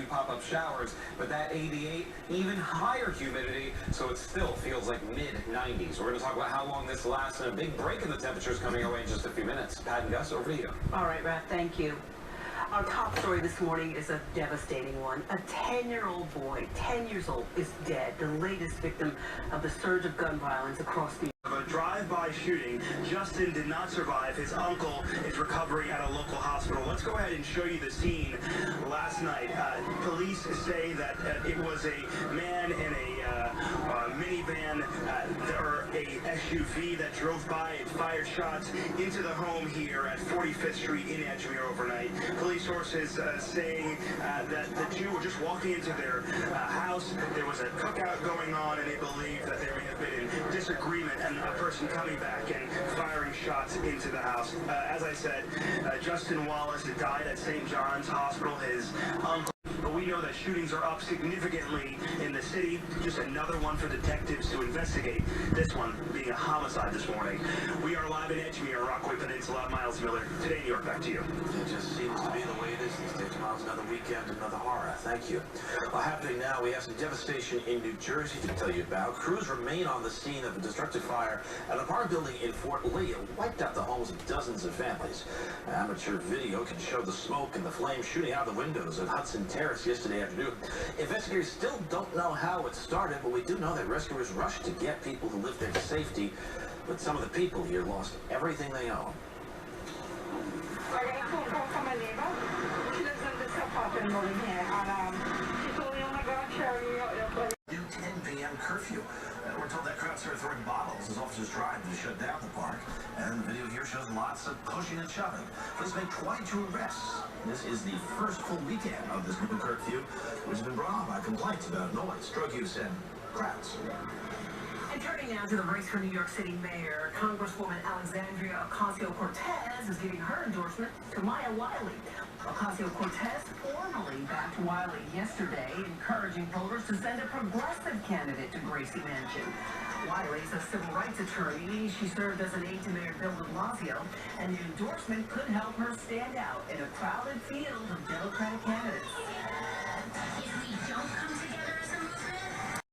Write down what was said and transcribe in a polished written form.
few pop-up showers, but that 88, even higher humidity, so it still feels like mid-90s. We're going to talk about how long this lasts and a big break in the temperatures coming our way in just a few minutes. Pat and Gus, over to you. All right, Raph, thank you. Our top story this morning is a devastating one. A 10-year-old boy, 10 years old, is dead, the latest victim of the surge of gun violence across the Of a drive-by shooting, Justin did not survive. His uncle is recovering at a local hospital. Let's go ahead and show you the scene last night. Police say that it was a man in a minivan or a SUV that drove by and fired shots into the home here at 45th Street in Edgemere overnight. Police sources saying that the two were just walking into their house. There was a cookout going on, and they believe that there may have been a disagreement and a person coming back and firing shots into the house. As I said, Justin Wallace died at St. John's Hospital. His uncle. But we know that shootings are up significantly in the city. Just another one for detectives to investigate. This one being a homicide this morning. We are live in Edgemere, Rockaway Peninsula. Miles Miller, Today New York, back to you. It just seems to be the way it is these days, Miles. Another weekend, another horror. Thank you. Well, happening now, we have some devastation in New Jersey to tell you about. Crews remain on the scene of a destructive fire at an apartment building in Fort Lee. It wiped out the homes of dozens of families. Amateur video can show the smoke and the flames shooting out the windows at Hudson Terrace yesterday afternoon. Investigators still don't know how it started, but we do know that rescuers rushed to get people who lived there to safety. But some of the people here lost everything they own. I got a phone call from my neighbor. She lives in this apartment building here, and she told me, oh my God, Sherry, New 10 p.m. curfew. We're told that crowd started throwing bottles as officers tried to shut down the park. And the video here shows lots of pushing and shoving. Police made 22 arrests. This is the first full weekend of this new curfew, which has been brought on by complaints about noise, drug use, and crowds. And turning now to the race for New York City Mayor, Congresswoman Alexandria Ocasio-Cortez is giving her endorsement to Maya Wiley. Ocasio-Cortez formally backed Wiley yesterday, encouraging voters to send a progressive candidate to Gracie Mansion. Wiley's a civil rights attorney. She served as an aide to Mayor Bill de Blasio, and the endorsement could help her stand out in a crowded field of Democratic candidates.